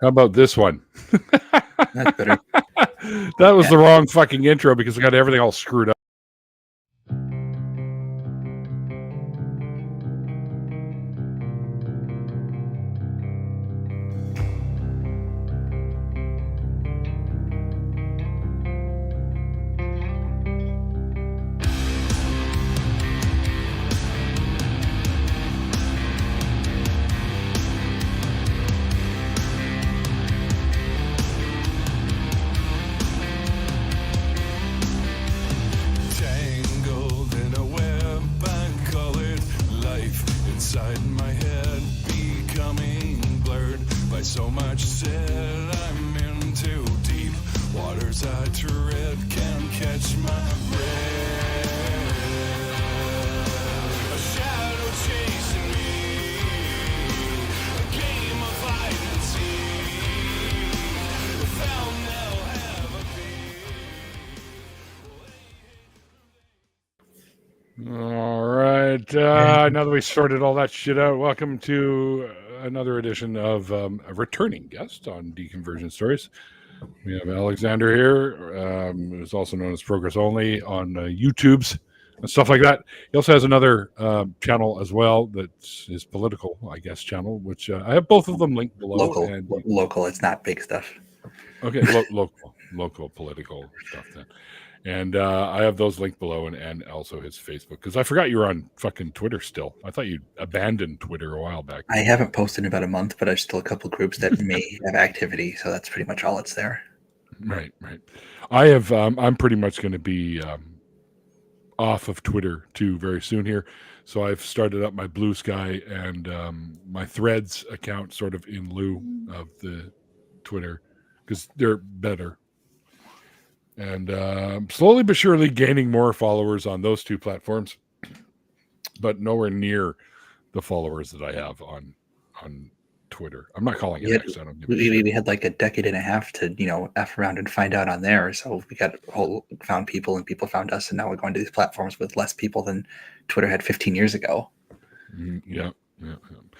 How about this one? That's better. That was the wrong fucking intro because I got everything all screwed up. All right. Now that we sorted all that shit out, welcome to another edition of a returning guest on Deconversion Stories. We have Alexander here, who's also known as Progress Only on YouTubes and stuff like that. He also has another channel as well that's his political, I guess, channel, which I have both of them linked below. Local. It's not big stuff. Okay, local political stuff then. And I have those linked below and also his Facebook, because I forgot you were on fucking Twitter still. I thought you abandoned Twitter a while back. I haven't posted in about a month, but there's still a couple groups that may have activity, so that's pretty much all that's there. Right. I have. I'm pretty much going to be off of Twitter too very soon here, so I've started up my Blue Sky and my Threads account sort of in lieu of the Twitter because they're better. And slowly but surely gaining more followers on those two platforms, but nowhere near the followers that I have on Twitter. I'm not calling it X. We had like a decade and a half to, F around and find out on there. So we found people and people found us. And now we're going to these platforms with less people than Twitter had 15 years ago. Yeah.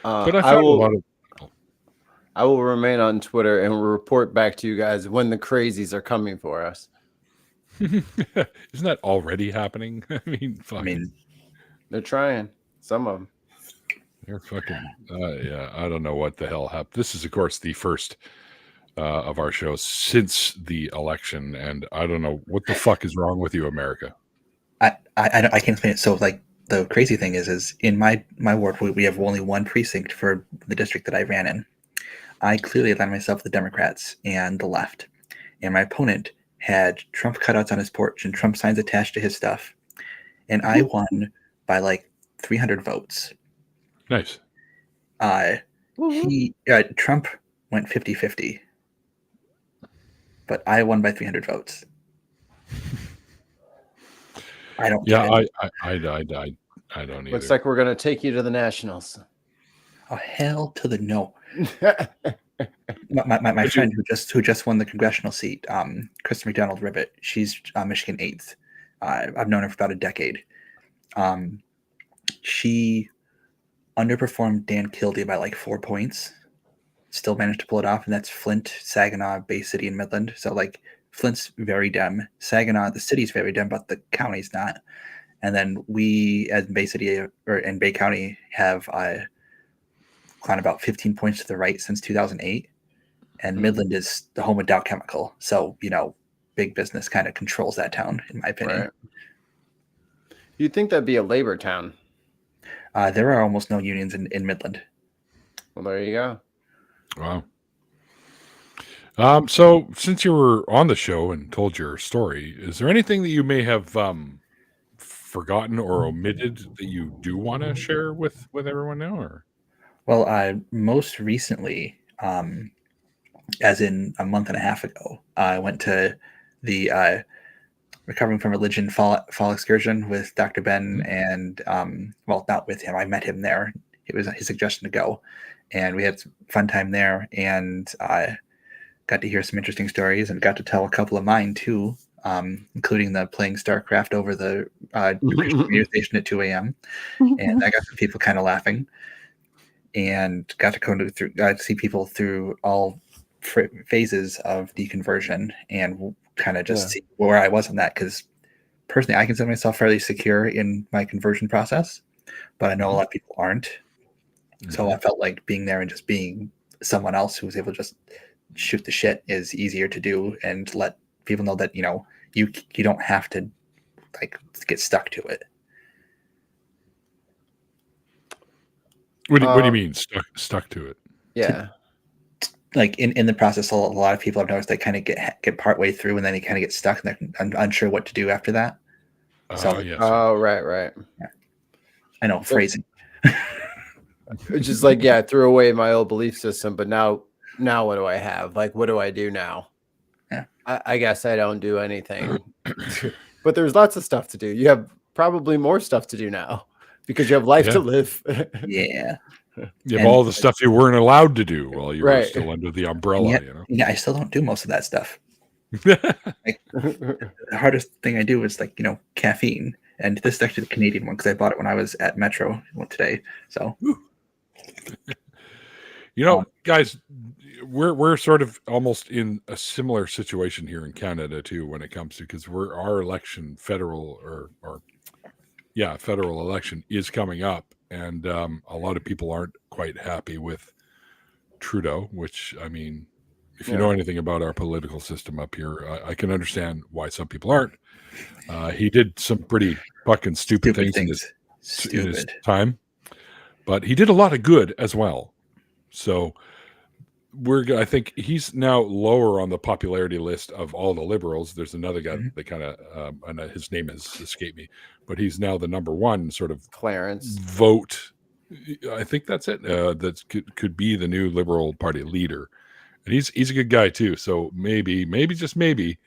But I found a lot of. I will remain on Twitter and report back to you guys when the crazies are coming for us. Isn't that already happening? I mean, they're trying. Some of them. They're fucking. Yeah, I don't know what the hell happened. This is, of course, the first of our shows since the election, and I don't know what the fuck is wrong with you, America. I can't explain it. So, like, the crazy thing is in my ward, we have only one precinct for the district that I ran in. I clearly aligned myself with the Democrats and the left, and my opponent had Trump cutouts on his porch and Trump signs attached to his stuff, and I won by like 300 votes. Nice. Trump went 50-50, but I won by 300 votes. I don't. Yeah, I don't either. Looks like we're gonna take you to the Nationals. Oh, hell to the no. my friend who just won the congressional seat, Krista McDonald Ribbit, she's Michigan 8th. I've known her for about a decade. She underperformed Dan Kildee by like 4 points. Still managed to pull it off, and that's Flint, Saginaw, Bay City, and Midland. So like Flint's very Dem. Saginaw, the city's very Dem, but the county's not. And then we, as Bay City or in Bay County, have climbed about 15 points to the right since 2008. And Midland is the home of Dow Chemical. So, big business kind of controls that town, in my opinion. Right. You'd think that'd be a labor town. There are almost no unions in Midland. Well, there you go. Wow. So since you were on the show and told your story, is there anything that you may have forgotten or omitted that you do want to share with everyone now? Or? Well, most recently, as in a month and a half ago, I went to the Recovering from Religion fall excursion with Dr. Ben and, not with him. I met him there. It was his suggestion to go. And we had some fun time there, and I got to hear some interesting stories and got to tell a couple of mine too, including the playing StarCraft over the radio station at 2 a.m. And I got some people kind of laughing, and got to go see people through all phases of deconversion and kind of just see where I was in that. Because personally, I consider myself fairly secure in my conversion process, but I know a lot of people aren't. Mm-hmm. So I felt like being there and just being someone else who was able to just shoot the shit is easier to do and let people know that, you know, you don't have to like get stuck to it. What do you mean stuck to it? Yeah. Like in the process, a lot of people I've noticed they kind of get part way through and then they kind of get stuck and they're unsure what to do after that. Right. Yeah. I know phrasing. It's just like, I threw away my old belief system, but now what do I have? Like, what do I do now? Yeah. I guess I don't do anything. But there's lots of stuff to do. You have probably more stuff to do now because you have life to live. Yeah. You have all the stuff you weren't allowed to do while you were still under the umbrella, you know? Yeah, I still don't do most of that stuff. Like, the hardest thing I do is like, you know, caffeine. And this is actually the Canadian one because I bought it when I was at Metro today. So, you know, guys, we're sort of almost in a similar situation here in Canada too when it comes to, because our election, federal election is coming up, and a lot of people aren't quite happy with Trudeau. Which, I mean, if you know anything about our political system up here, I can understand why some people aren't. He did some pretty fucking stupid things. In his time, but he did a lot of good as well. So I think he's now lower on the popularity list of all the liberals. There's another guy that kind of, and his name has escaped me, but he's now the number one sort of Clarence vote. I think that's it. That could be the new Liberal Party leader, and he's a good guy too. So maybe just maybe.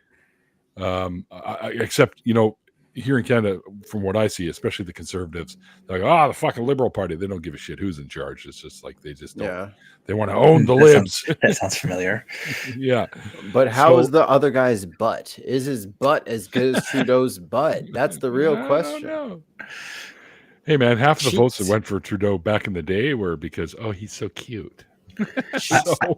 Except, you know, here in Canada, from what I see, especially the Conservatives, they're like, the fucking Liberal Party, they don't give a shit who's in charge. It's just like they just don't. They want to own the libs. That sounds familiar. Yeah. But how is the other guy's butt? Is his butt as good as Trudeau's butt? That's the real question. Hey, man, half of the votes that went for Trudeau back in the day were because, he's so cute. I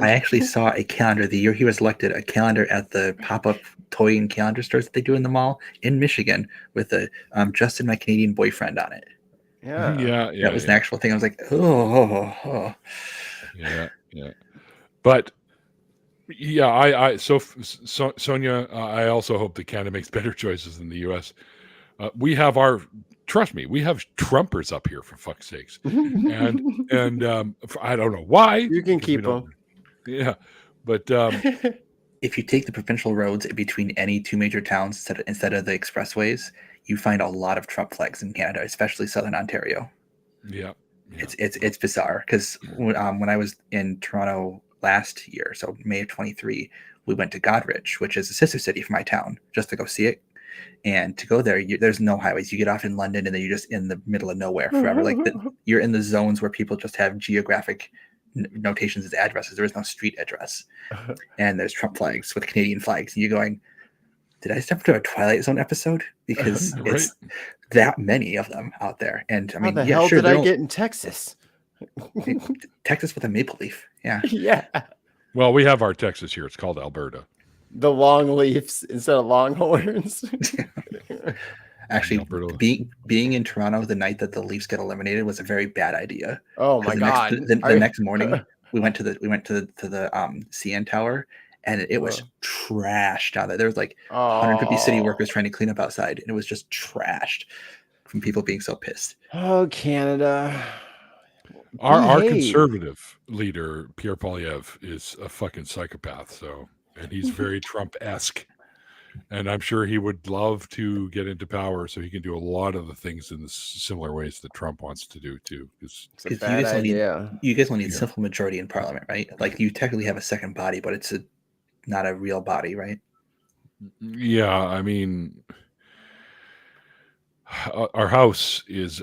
actually saw a calendar the year he was elected, a calendar at the pop-up toy and calendar stores that they do in the mall in Michigan with a Justin, my Canadian boyfriend on it. Yeah. That was an actual thing. I was like, Yeah. But yeah, Sonia, I also hope that Canada makes better choices than the U.S. Trust me, we have Trumpers up here, for fuck's sakes, and I don't know why. You can keep them. Yeah, but if you take the provincial roads between any two major towns instead of the expressways, you find a lot of Trump flags in Canada, especially Southern Ontario. Yeah. It's bizarre because when I was in Toronto last year, so May of 23, we went to Godrich, which is a sister city for my town, just to go see it. And to go there, there's no highways. You get off in London, and then you're just in the middle of nowhere forever. Like you're in the zones where people just have geographic notations as addresses. There is no street address, and there's Trump flags with Canadian flags. And you're going, did I step into a Twilight Zone episode? Because it's that many of them out there. And I mean, how the hell did I get in Texas? Texas with a maple leaf. Yeah. Yeah. Well, we have our Texas here. It's called Alberta. The long leaves instead of longhorns. Actually, being in Toronto the night that the Leafs get eliminated was a very bad idea. Oh my god! The next morning, we went to the CN Tower, and it was trashed out there. There was like 150 city workers trying to clean up outside, and it was just trashed from people being so pissed. Oh, Canada! Our conservative leader Pierre Poilievre is a fucking psychopath. So. And he's very Trump-esque. And I'm sure he would love to get into power so he can do a lot of the things in the similar ways that Trump wants to do, too. It's a bad idea. You guys only need a simple majority in parliament, right? Like, you technically have a second body, but it's not a real body, right? Yeah, I mean, our House is...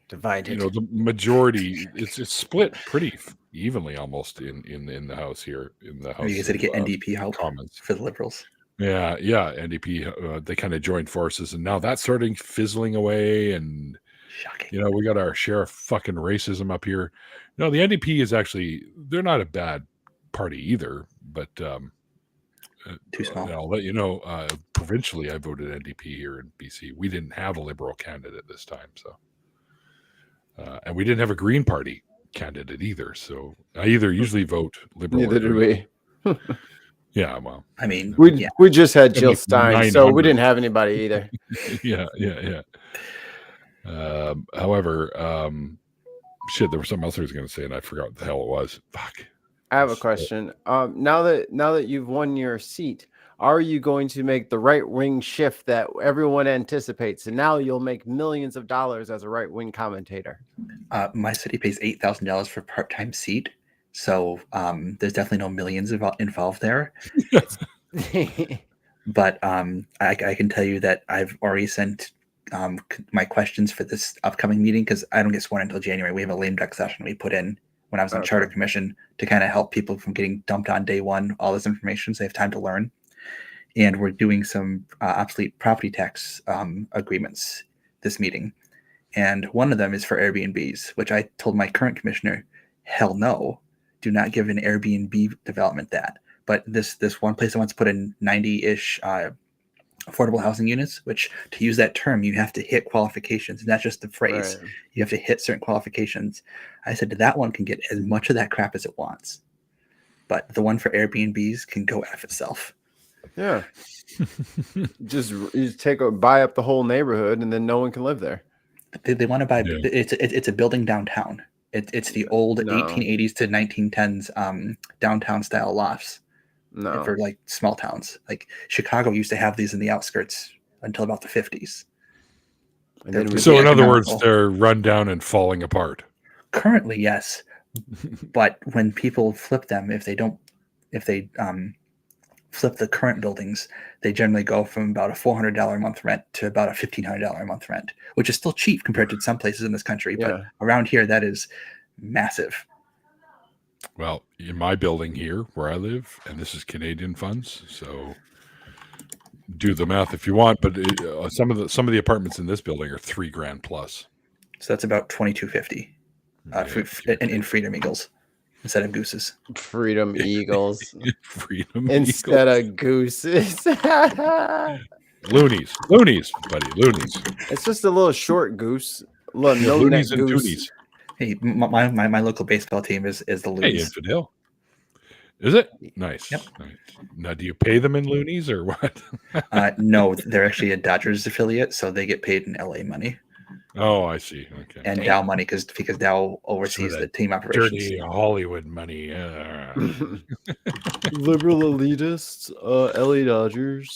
divided. You know, the majority, it's split pretty evenly almost in the House here. In the House, you guys had to get NDP help for the Liberals. Yeah, NDP. They kind of joined forces, and now that's starting fizzling away. And shocking. We got our share of fucking racism up here. No, the NDP is actually, they're not a bad party either, but too small. I'll let you know, provincially, I voted NDP here in BC. We didn't have a Liberal candidate this time, so. And we didn't have a Green Party candidate either, so I usually vote Liberal. Neither did we. Yeah, well, I mean, we just had Jill like Stein, so we didn't have anybody either. yeah. However, shit, there was something else I was going to say, and I forgot what the hell it was. Fuck. I have a question. Now that you've won your seat, are you going to make the right-wing shift that everyone anticipates, and now you'll make millions of dollars as a right-wing commentator? My city pays $8,000 for part-time seat, so there's definitely no millions involved there. But I can tell you that I've already sent my questions for this upcoming meeting, because I don't get sworn until January. We have a lame duck session we put in when I was on Charter Commission to kind of help people from getting dumped on day one, all this information, so they have time to learn. And we're doing some obsolete property tax agreements this meeting. And one of them is for Airbnbs, which I told my current commissioner, hell no, do not give an Airbnb development that. But this one place that wants to put in 90-ish affordable housing units, which, to use that term, you have to hit qualifications. Not just the phrase. Right. You have to hit certain qualifications. I said that one can get as much of that crap as it wants. But the one for Airbnbs can go F itself. Yeah. just buy up the whole neighborhood, and then no one can live there. They want to buy. Yeah. It's a building downtown. It's the old 1880s to 1910s downtown style lofts. No. For like small towns. Like Chicago used to have these in the outskirts until about the 50s. So in other words, they're run down and falling apart. Currently, yes. But when people flip them, if they flip the current buildings, they generally go from about a $400 a month rent to about a $1,500 a month rent, which is still cheap compared to some places in this country. Yeah. But around here, that is massive. Well, in my building here where I live, and this is Canadian funds, so do the math if you want. But some of the apartments in this building are $3,000 plus. So that's about $2,250 in Freedom Eagles instead of gooses. Freedom Eagles. Freedom instead Eagles. Of gooses. Loonies, buddy, loonies. It's just a little short goose. Loonies and toonies. Hey, my local baseball team is the Loonies. Hey, Infidel. Is it? Nice. Yep. Nice. Now, do you pay them in loonies or what? No, they're actually a Dodgers affiliate, so they get paid in LA money. Oh, I see. Okay. And Dow money because Dow oversees the team operations. Dirty Hollywood money. Liberal elitists, LA Dodgers.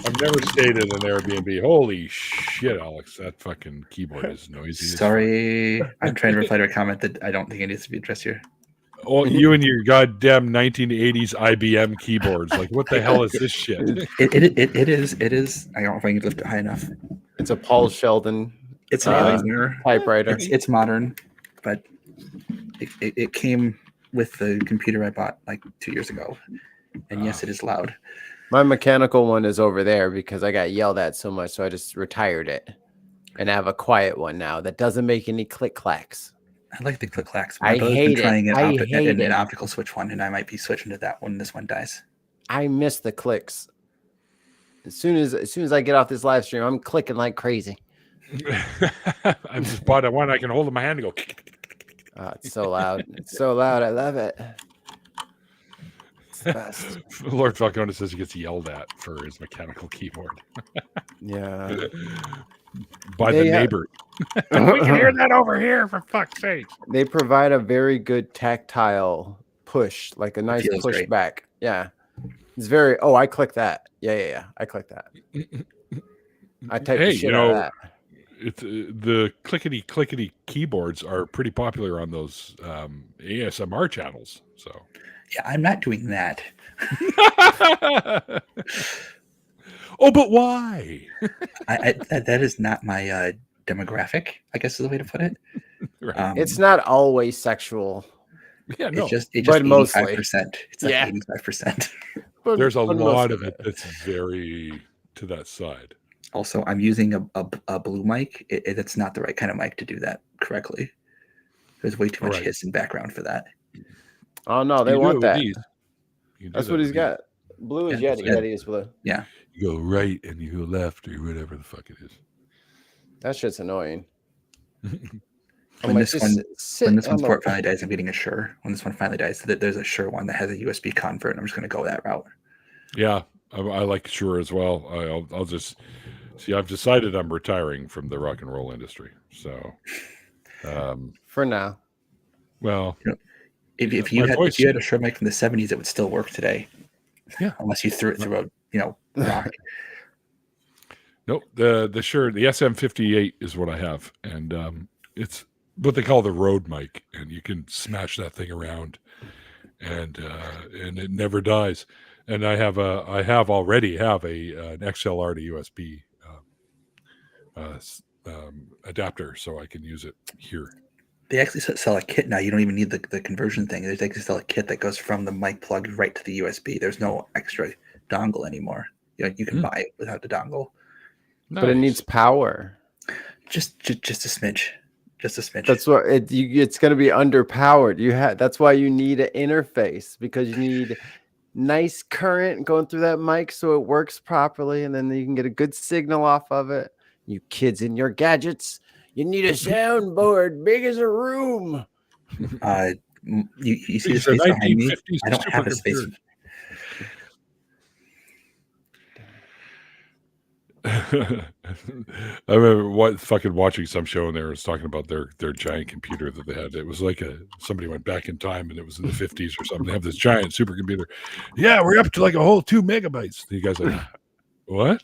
I've never stayed in an Airbnb. Holy shit, Alex. That fucking keyboard is noisy. Sorry. I'm trying to reply to a comment that I don't think it needs to be addressed here. Oh, you and your goddamn 1980s IBM keyboards. Like, what the hell is this shit? It is. I don't know if I can lift it high enough. It's a Paul Sheldon. It's an Alexander typewriter. It's modern, but it came with the computer I bought like 2 years ago. And yes, it is loud. My mechanical one is over there because I got yelled at so much, so I just retired it. And I have a quiet one now that doesn't make any click clacks. I like the click clacks. I hate it. An optical switch one, and I might be switching to that when this one dies. I miss the clicks. As soon as I get off this live stream, I'm clicking like crazy. I just bought one I can hold in my hand and go. It's so loud. It's so loud. I love it. Best. Lord Falcone says he gets yelled at for his mechanical keyboard. Yeah. By the neighbor. We can hear that over here, for fuck's sake. They provide a very good tactile push, like a nice push great. Back. Yeah. It's very, I click that. Yeah. I click that. I type the shit out of that. It's the clickety keyboards are pretty popular on those ASMR channels. So yeah, I'm not doing that. Oh, but why? That is not my demographic, I guess is the way to put it. Right. It's not always sexual. Yeah, no. It's just but 85%. Mostly. It's like 85%. There's a lot of it that's very to that side. Also, I'm using a blue mic. It's not the right kind of mic to do that correctly. There's way too much Right. hiss and background for that. Oh no, So they you do want it with that. these. You can do That's that what with he's these. got. Blue is Yeah, Yeti. yeah. Yeti is blue. Yeah. You go right and you go left or whatever the fuck it is. That shit's annoying. When this one sit on the. port finally dies, I'm getting a Shure. When this one finally dies, there's a Shure one that has a USB convert, and I'm just going to go that route. Yeah, I like Shure as well. I'll just see. I've decided I'm retiring from the rock and roll industry. So, For now. well, If my you voice. had a Shure mic from the 70s, it would still work today. Yeah. Unless you threw it through a rock. Nope, the Shure, the SM58 is what I have, and it's what they call the road mic, and you can smash that thing around, and it never dies. And I already have an XLR to USB adapter, so I can use it here. They actually sell a kit now. You don't even need the conversion thing. They actually sell a kit that goes from the mic plug right to the USB. There's no extra dongle anymore. You can buy it without the dongle. Nice. But it needs power. Just a smidge. Just a smidge. That's what it's going to be underpowered. That's why you need an interface, because you need nice current going through that mic so it works properly, and then you can get a good signal off of it. You kids in your gadgets, you need a soundboard big as a room. You see the space behind me? I don't have a space. I remember watching some show, and they were talking about their giant computer that they had. It was like somebody went back in time, and it was in the 50s or something. They have this giant supercomputer. Yeah, we're up to like a whole 2 megabytes. And you guys like, what?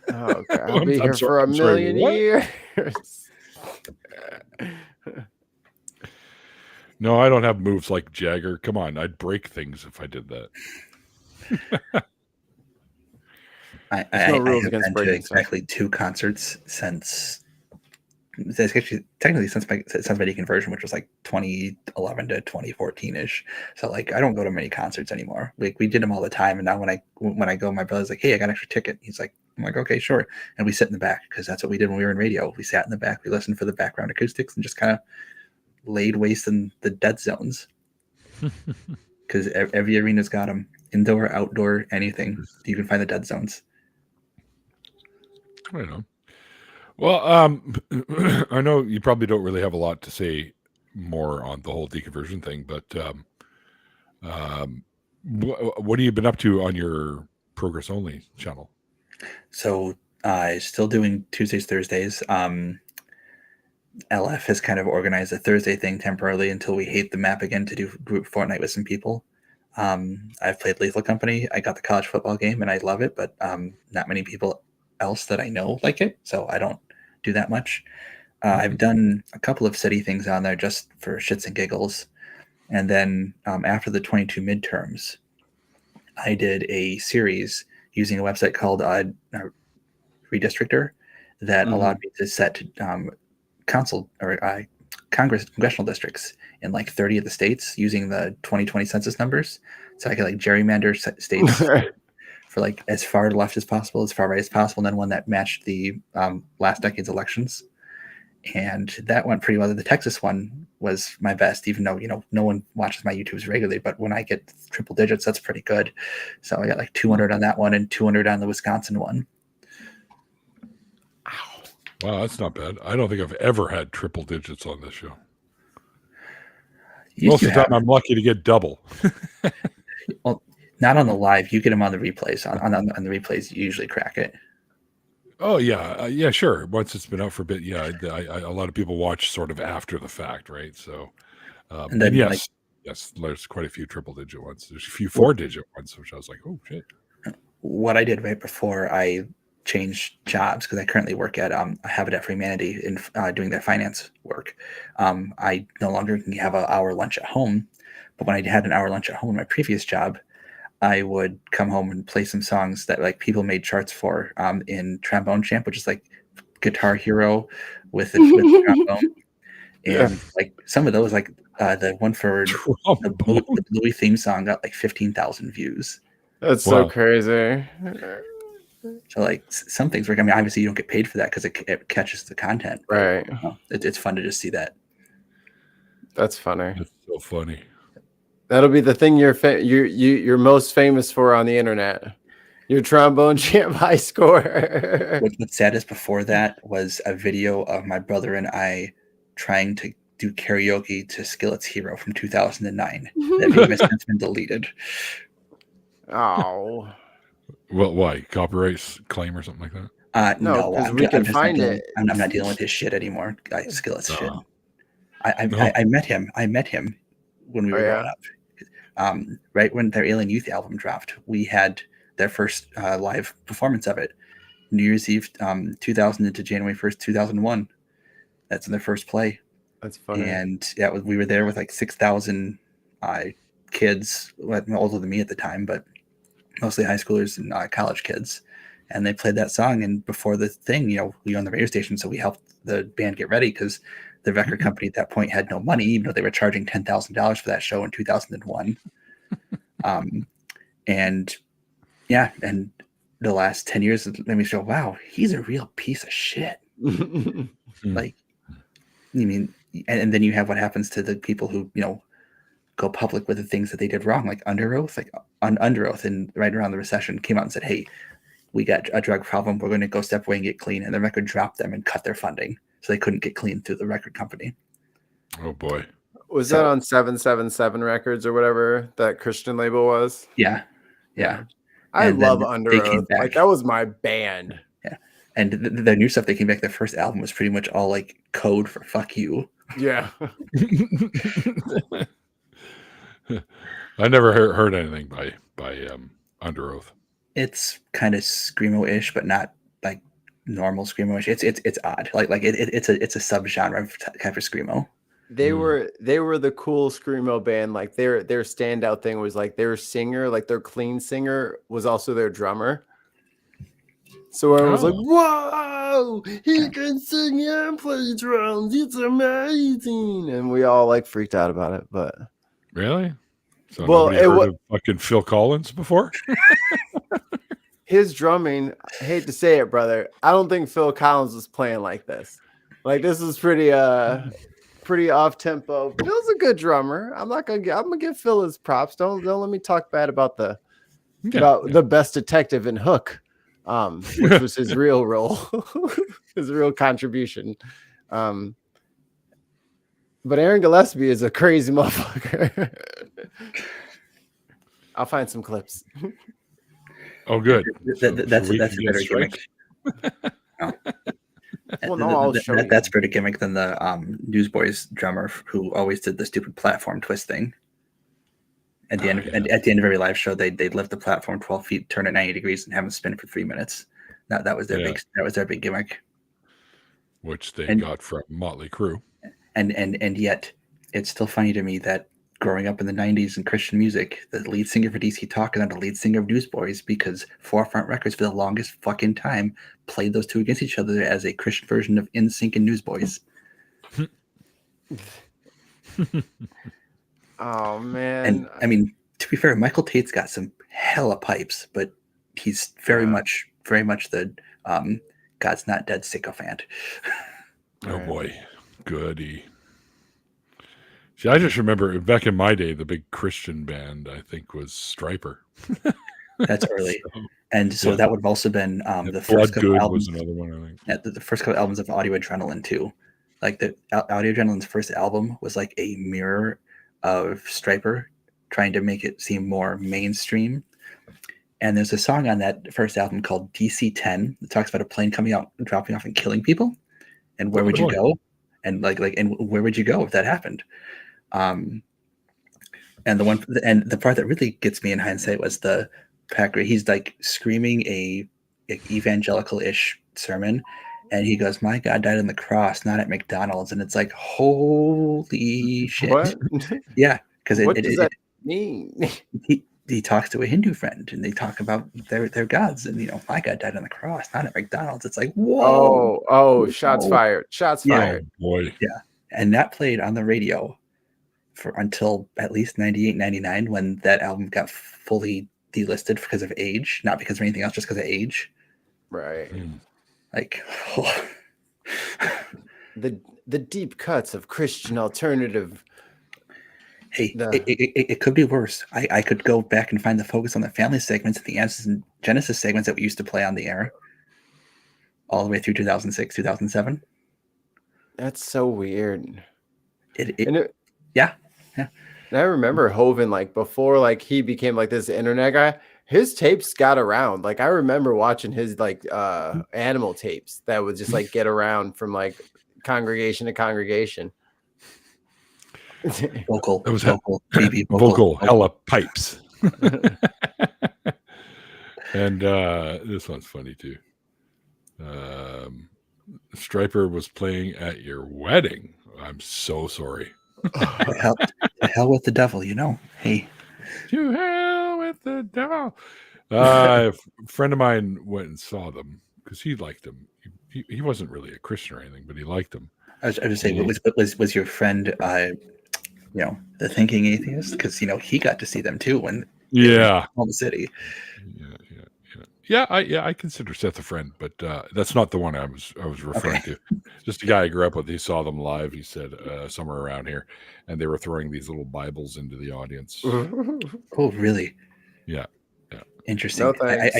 Oh, God, I'll be here for a million years. No, I don't have moves like Jagger. Come on, I'd break things if I did that. I have been to exactly 2 concerts since technically since my deconversion, which was like 2011 to 2014-ish. So like I don't go to many concerts anymore. Like we did them all the time, and now when I go, my brother's like, "Hey, I got an extra ticket." He's like, "I'm like, okay, sure." And we sit in the back because that's what we did when we were in radio. We sat in the back, we listened for the background acoustics, and just kind of laid waste in the dead zones. Because every arena's got them, indoor, outdoor, anything. You can find the dead zones. I know. Well, I know you probably don't really have a lot to say more on the whole deconversion thing, but what have you been up to on your Progress Only channel? So still doing Tuesdays, Thursdays. LF has kind of organized a Thursday thing temporarily until we hate the map again to do group Fortnite with some people. I've played Lethal Company. I got the college football game and I love it, but not many people else that I know like it, so I don't do that much. I've done a couple of city things on there just for shits and giggles, and then after the 22 midterms, I did a series using a website called Redistrictor that allowed me to set congressional districts in like 30 of the states using the 2020 census numbers, so I could like gerrymander states for like as far left as possible, as far right as possible, and then one that matched the last decade's elections. And that went pretty well. The Texas one was my best, even though, no one watches my YouTubes regularly, but when I get triple digits, that's pretty good. So I got like 200 on that one and 200 on the Wisconsin one. Wow, that's not bad. I don't think I've ever had triple digits on this show. Most of the time, I'm lucky to get double. Well, not on the live. You get them on the replays. On the replays, you usually crack it. Oh yeah, yeah, sure. Once it's been out for a bit, yeah. A lot of people watch sort of after the fact, right? So, and then yes, there's quite a few triple-digit ones. There's a few 4-digit ones, which I was like, oh shit. What I did right before I changed jobs, because I currently work at Habitat for Humanity in doing their finance work. I no longer can have an hour lunch at home, but when I had an hour lunch at home in my previous job, I would come home and play some songs that like people made charts for in Trombone Champ, which is like Guitar Hero with the trombone. And like some of those, like the one for the Bluey theme song got like 15,000 views. That's so crazy. So like some things work. I mean, obviously you don't get paid for that because it catches the content. But, Right. it's fun to just see that. That's funny. That's so funny. That'll be the thing you're most famous for on the internet. Your trombone champ high score. What's saddest before that was a video of my brother and I trying to do karaoke to Skillet's Hero from 2009. That video has since been deleted. Oh. Well, why? Copyright claim or something like that? No, because we can find it. I'm not dealing with his shit anymore. Skillet's shit. No. I met him. I met him when we were growing up. Right when their Alien Youth album dropped, we had their first live performance of it. New Year's Eve, 2000 into January 1st, 2001. That's in their first play. That's funny. And we were there with like 6,000 kids, older than me at the time, but mostly high schoolers and college kids. And they played that song. And before the thing, we owned the radio station, so we helped the band get ready because the record company at that point had no money, even though they were charging $10,000 for that show in 2001. And the last 10 years made me feel, wow, he's a real piece of shit. Like, you mean, and then you have what happens to the people who, go public with the things that they did wrong, like Under Oath, and right around the recession came out and said, hey, we got a drug problem. We're going to go step away and get clean. And the record dropped them and cut their funding. So they couldn't get clean through the record company. Oh boy. Was that on 777 Records or whatever that Christian label was? Yeah. I love Under Oath. Like, that was my band. Yeah. And their new stuff, they came back, their first album was pretty much all like code for fuck you. Yeah. I never heard anything by Under Oath. It's kind of screamo-ish, but not like normal screamo-ish. It's odd. Like it's a subgenre type of screamo. They were the cool screamo band. Like their standout thing was like their singer, like their clean singer was also their drummer. So everyone was like, "Whoa, he can sing and play drums! It's amazing!" And we all like freaked out about it. But really, so nobody heard of fucking Phil Collins before. His drumming, I hate to say it, brother, I don't think Phil Collins was playing like this. Like, this is pretty off tempo. Phil's a good drummer. I'm gonna give Phil his props. Don't let me talk bad about the best detective in Hook, which was his real role, his real contribution. But Aaron Gillespie is a crazy motherfucker. I'll find some clips. Oh, good. That's a better gimmick. Well, no, that's a better gimmick than the Newsboys drummer who always did the stupid platform twist thing. At the end of every live show, they'd lift the platform 12 feet, turn it 90 degrees, and have them spin for 3 minutes. That was their big gimmick. Which they got from Motley Crue. And yet, it's still funny to me that growing up in the 90s in Christian music, the lead singer for DC Talk and then the lead singer of Newsboys, because Forefront Records for the longest fucking time played those two against each other as a Christian version of NSYNC and Newsboys. Oh man. And I mean, to be fair, Michael Tate's got some hella pipes, but he's very much the God's Not Dead sycophant. Oh boy, goody. See, I just remember back in my day, the big Christian band, I think, was Stryper. That's early. So that would have also been the first couple albums. Was another one, I think. Yeah, the first couple albums of Audio Adrenaline, too. Like, the Audio Adrenaline's first album was like a mirror of Stryper, trying to make it seem more mainstream. And there's a song on that first album called DC-10 that talks about a plane coming out, dropping off, and killing people. And where would you go? And and where would you go if that happened? And the part that really gets me in hindsight was the Packer. He's like screaming a evangelical-ish sermon, and he goes, "My God died on the cross, not at McDonald's." And it's like, holy shit! What? Yeah, because what does that mean? He talks to a Hindu friend, and they talk about their gods, and my God died on the cross, not at McDonald's. It's like, whoa! Oh, shots fired! Shots fired! Boy, yeah. And that played on the radio until at least 98, 99, when that album got fully delisted because of age, not because of anything else, just because of age. Right. Like, The deep cuts of Christian alternative. hey, The- it could be worse. I could go back and find the Focus on the Family segments and the Answers and Genesis segments that we used to play on the air all the way through 2006, 2007. That's so weird. Yeah. And I remember Hovind, like before, like he became like this internet guy. His tapes got around. Like I remember watching his like animal tapes that would just like get around from like congregation to congregation. Vocal, It was vocal, BB vocal hella pipes. And this one's funny too. Striper was playing at your wedding. I'm so sorry. To hell with the devil, you know. Hey, To hell with the devil. A friend of mine went and saw them because he liked them. He wasn't really a Christian or anything, but he liked them. I was just saying, was your friend, the thinking atheist? Because he got to see them too when Yeah, in the city. Yeah, I consider Seth a friend, but that's not the one I was referring to. Just a guy I grew up with. He saw them live. He said somewhere around here, and they were throwing these little Bibles into the audience. Oh, really? Yeah. Interesting. No thanks.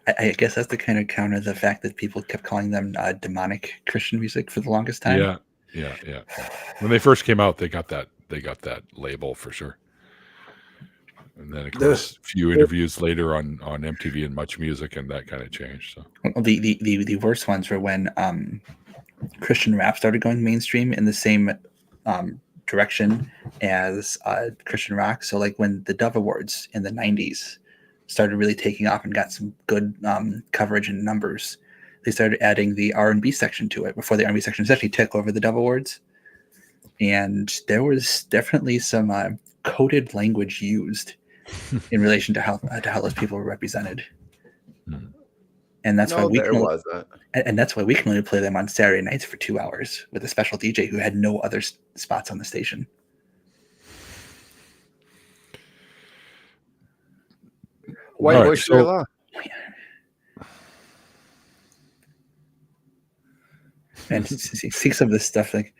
I guess that's to kind of counter the fact that people kept calling them demonic Christian music for the longest time. Yeah. When they first came out, they got that label for sure. And then, of course, a few interviews later on MTV and Much Music, and that kind of changed. So The worst ones were when Christian rap started going mainstream in the same direction as Christian rock. So, like when the Dove Awards in the '90s started really taking off and got some good coverage and numbers, they started adding the R&B section to it before the R&B section actually took over the Dove Awards. And there was definitely some coded language used in relation to how those people were represented. And that's why we can only play them on Saturday nights for 2 hours with a special DJ who had no other spots on the station. White Bush law. And see some of this stuff like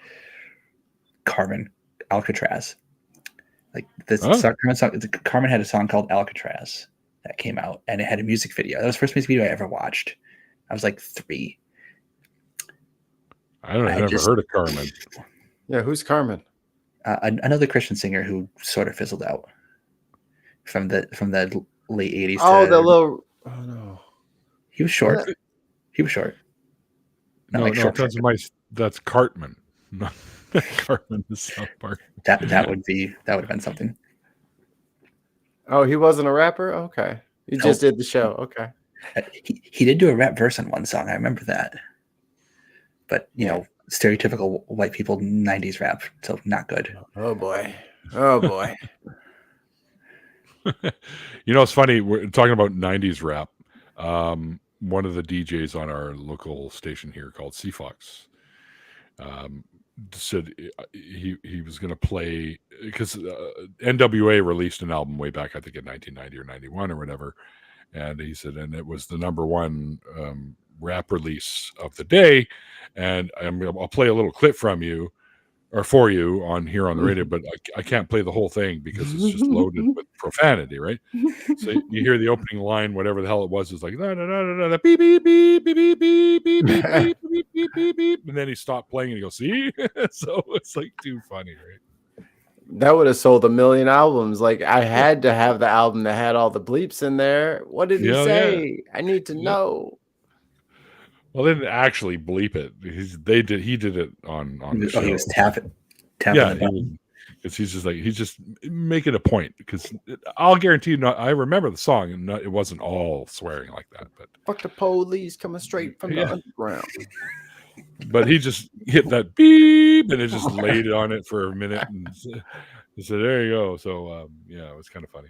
Carmen, Alcatraz. Like this Carmen had a song called Alcatraz that came out, and it had a music video. That was the first music video I ever watched. I was like 3. I've never heard of Carmen. Yeah, who's Carmen? Another Christian singer who sort of fizzled out from the late 80s. Oh, the little. Oh no, he was short. He was short. That's Cartman. Not Cartman is South Park. That would have been something. Oh, he wasn't a rapper? Okay. He just did the show. Okay. He did do a rap verse on one song. I remember that. But, stereotypical white people 90s rap. So not good. Oh, boy. It's funny. We're talking about 90s rap. One of the DJs on our local station here called Seafox said he was going to play because NWA released an album way back, I think in 1990 or 91 or whatever, and he said, and it was the number one rap release of the day, and I'll play a little clip from you or for you on here on the radio, but I can't play the whole thing because it's just loaded with profanity, right? So you hear the opening line, whatever the hell it was, is like da, da, da, da, da, beep beep beep beep beep beep beep beep beep beep beep beep beep, and then he stopped playing and he goes, see? So it's like too funny, right? That would have sold 1 million albums. Like I had to have the album that had all the bleeps in there. What did he say? I need to know. Well, they didn't actually bleep it. He did it on the show. He was tapping. Yeah, he's just making a point because I'll guarantee you, I remember the song and it wasn't all swearing like that. But fuck the police coming straight from the underground. But he just hit that beep and it just laid it on it for a minute and he said, "There you go." So it was kind of funny.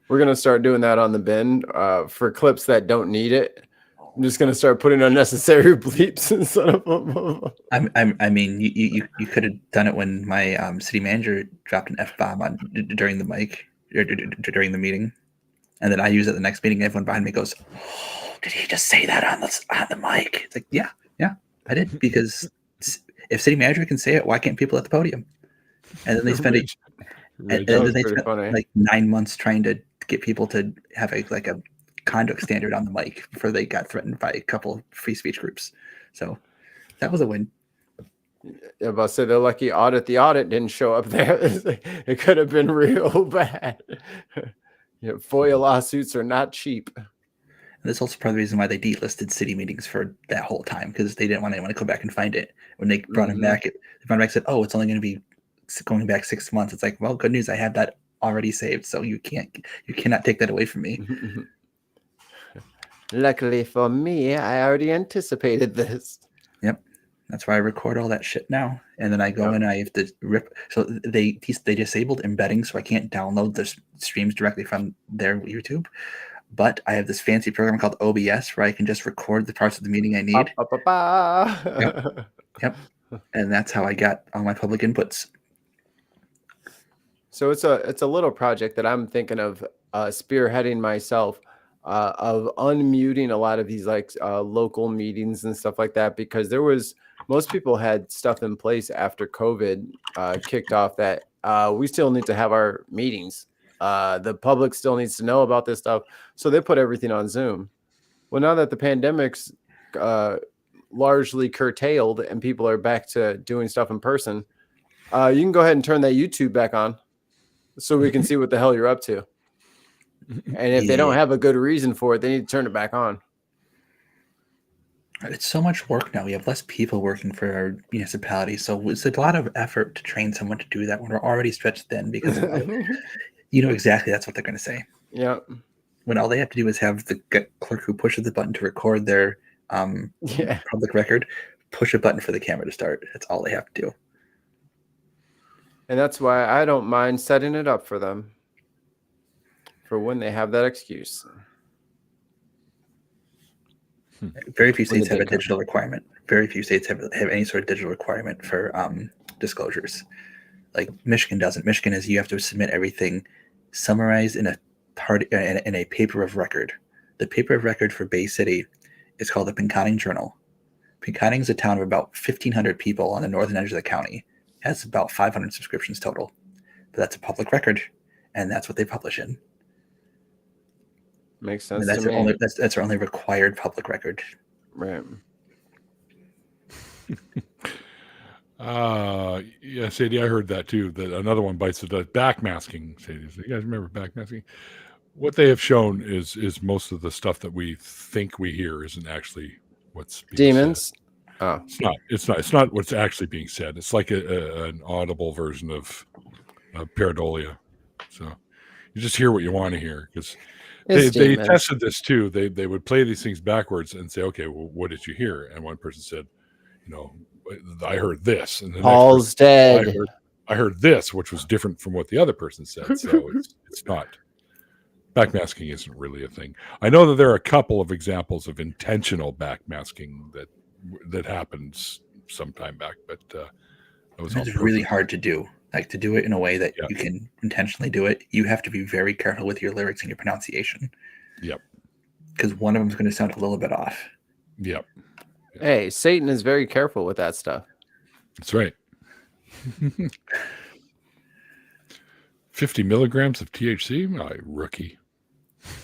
We're gonna start doing that on the bin for clips that don't need it. I'm just gonna start putting unnecessary bleeps instead of them. I mean, you could have done it when my city manager dropped an F-bomb during the mic or during the meeting. And then I use it at the next meeting. Everyone behind me goes, oh, "Did he just say that on the mic?" It's like, yeah, I did, because if city manager can say it, why can't people at the podium? And then they spend like 9 months trying to get people to have a conduct standard on the mic before they got threatened by a couple free speech groups. So that was a win. Yeah, but say they're lucky the audit didn't show up there. It could have been real bad. FOIA lawsuits are not cheap. And that's also part of the reason why they delisted city meetings for that whole time, because they didn't want anyone to go back and find it. When they brought him back, and said, "Oh, it's only going to be going back 6 months." It's like, well, good news, I have that already saved, so you cannot take that away from me. Luckily for me, I already anticipated this. Yep. That's why I record all that shit now. And then I go and I have to rip. So they disabled embedding, so I can't download the streams directly from their YouTube. But I have this fancy program called OBS where I can just record the parts of the meeting I need. Yep. And that's how I got all my public inputs. So it's a little project that I'm thinking of spearheading myself, of unmuting a lot of these local meetings and stuff like that, because most people had stuff in place after COVID kicked off that we still need to have our meetings. The public still needs to know about this stuff. So they put everything on Zoom. Well, now that the pandemic's largely curtailed and people are back to doing stuff in person, you can go ahead and turn that YouTube back on so we can see what the hell you're up to. And if they don't have a good reason for it, they need to turn it back on. It's so much work now. We have less people working for our municipality, so it's a lot of effort to train someone to do that when we're already stretched thin, because you know exactly that's what they're going to say. Yeah. When all they have to do is have the clerk who pushes the button to record their public record, push a button for the camera to start. That's all they have to do. And that's why I don't mind setting it up for them for when they have that excuse. Very few states have a digital requirement. Very few states have any sort of digital requirement for disclosures. Like Michigan doesn't. Michigan is you have to submit everything summarized in a paper of record. The paper of record for Bay City is called the Pinconning Journal. Pinconning is a town of about 1,500 people on the northern edge of the county. It has about 500 subscriptions total. But that's a public record, and that's what they publish in. Makes sense. And that's our only required public record. Right. Yeah, Sadie, I heard that too. That another one bites the dust. Backmasking, Sadie. So you guys remember backmasking? What they have shown is most of the stuff that we think we hear isn't actually what's being demons. Said. Oh, it's not what's actually being said. It's like an audible version of pareidolia. So you just hear what you want to hear, because they tested this too. They would play these things backwards and say, okay, well, what did you hear? And one person said, I heard this, and the Paul's dead. I heard this, which was different from what the other person said. So it's not. Backmasking isn't really a thing. I know that there are a couple of examples of intentional backmasking that happens some time back, but it's really hard to do. Like, to do it in a way that you can intentionally do it, you have to be very careful with your lyrics and your pronunciation. Yep. Because one of them is going to sound a little bit off. Yep. Hey, Satan is very careful with that stuff. That's right. 50 milligrams of THC? My rookie.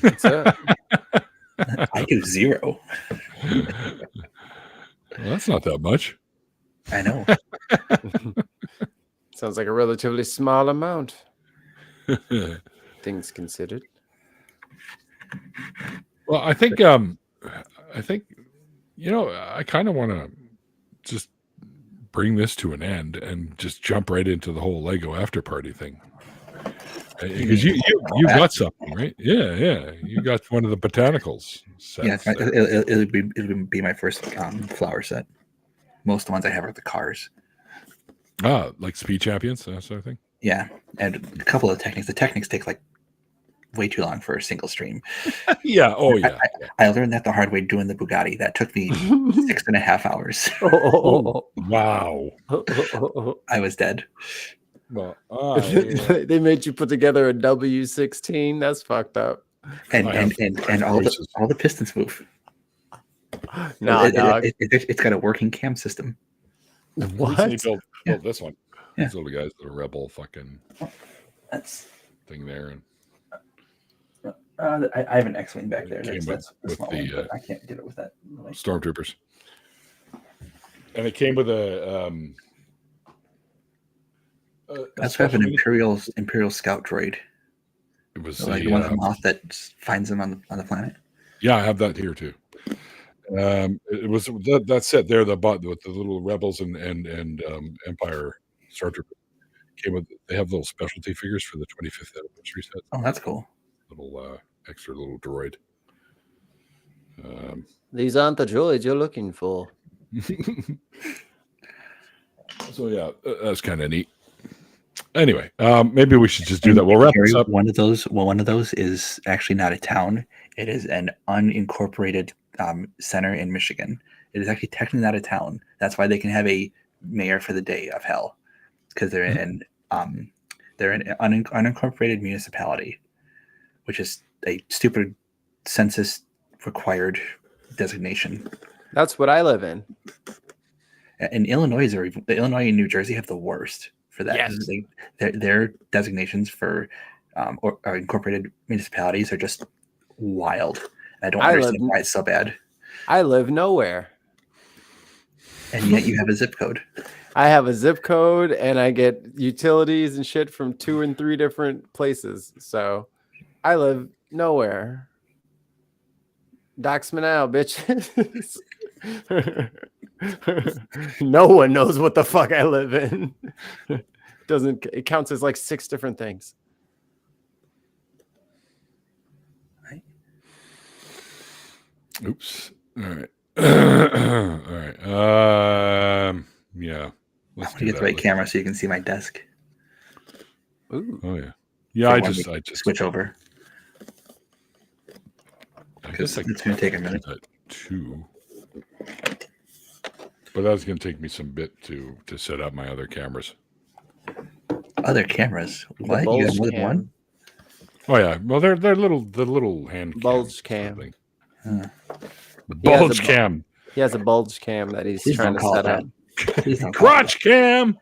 That's it. I do 0. Well, that's not that much. I know. Sounds like a relatively small amount. Things considered. Well, I think I kind of want to just bring this to an end and just jump right into the whole Lego after party thing. Because you got something, right? Yeah. You got one of the botanicals. Yeah, it'll be my first flower set. Most of the ones I have are the cars. Like Speed Champions, that sort of thing? Yeah, and a couple of techniques. The techniques take like way too long for a single stream. Yeah, yeah. I learned that the hard way doing the Bugatti. That took me 6.5 hours. Wow. I was dead. Well, They made you put together a W16. That's fucked up. And I have and all the pistons move. Nah, dog. It's got a working cam system. What? Recently built this one. Yeah. These little guys, the rebel fucking That's thing there, and I have an X-wing back there. Came That's a with small the, one, but I can't get it with that. stormtroopers. And it came with a That's have an Imperial Scout droid. It was So like the one from Hoth that finds them on the planet. Yeah, I have that here too. It was that set there, the bot with the little rebels and Empire Stormtroopers came with. They have little specialty figures for the 25th anniversary set. Oh, that's cool. Little extra little droid. These aren't the droids you're looking for. So yeah, that's kind of neat. Anyway, maybe we should just do that. We'll wrap this up. One of those is actually not a town. It is an unincorporated center in Michigan. It is actually technically not a town. That's why they can have a mayor for the day of hell, because they're in an unincorporated municipality, which is a stupid census required designation. That's what I live in. And Illinois and New Jersey have the worst for that. Yes. Their designations for or incorporated municipalities are just wild. I don't understand why it's so bad. I live nowhere. And yet you have a zip code. I have a zip code and I get utilities and shit from 2 and 3 different places. So I live nowhere. Dox me now, bitches. No one knows what the fuck I live in. It counts as like 6 different things. Oops. All right. All right. Yeah. Let's get the right camera so you can see my desk. Ooh. Oh yeah. Yeah. I just switch over. I guess it's going to take a minute. Too. But that's going to take me some bit to set up my other cameras. Other cameras? What? You have more than one? Oh yeah. Well, they're the little hand bulge cam. The bulge cam. He has a bulge cam that he's trying to set up. Crotch cam.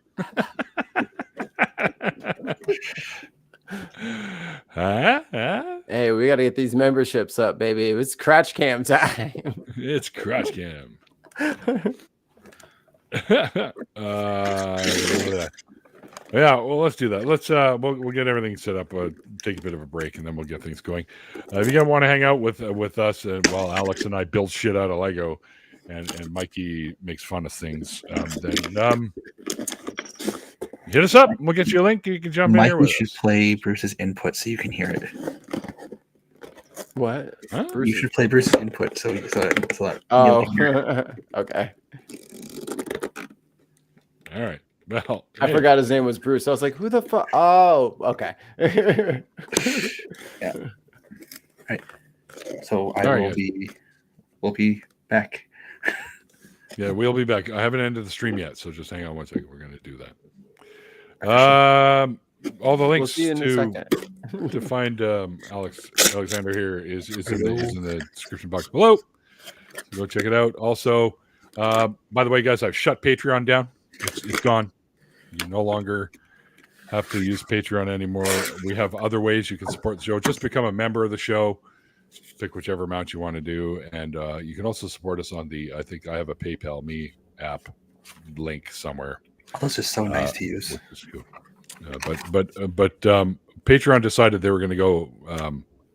Hey, we got to get these memberships up, baby. It's crotch cam time. It's crotch cam. Yeah, well, let's do that. Let's we'll get everything set up. Take a bit of a break, and then we'll get things going. If you guys want to hang out with us, while Alex and I build shit out of Lego, and Mikey makes fun of things, then hit us up. We'll get you a link. You can jump in here with us. You should play Bruce's input so you can hear it. What? Huh? You should play Bruce's input so that. Oh, okay. All right. Well, I forgot his name was Bruce. I was like, who the fuck? Oh, okay. Yeah. All right. So we'll be back. Yeah, we'll be back. I haven't ended the stream yet, so just hang on one second. We're going to do that. All the links to find Alexander here is in the description box below. So go check it out. Also, by the way, guys, I've shut Patreon down. It's gone. You no longer have to use Patreon anymore. We have other ways you can support the show. Just become a member of the show. Pick whichever amount you want to do, and you can also support us on I think I have a PayPal Me app link somewhere. Oh, those are so nice to use. But Patreon decided they were going to go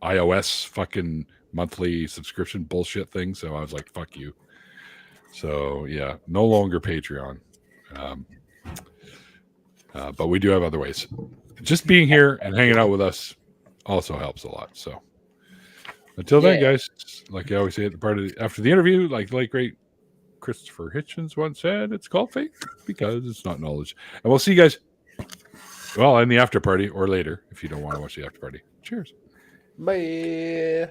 iOS fucking monthly subscription bullshit thing. So I was like, fuck you. So yeah, no longer Patreon. But we do have other ways. Just being here and hanging out with us also helps a lot. So until then, guys, like I always say at the part after the interview, like the late great Christopher Hitchens once said, it's called faith because it's not knowledge. And we'll see you guys, well, in the after party or later if you don't want to watch the after party. Cheers. Bye.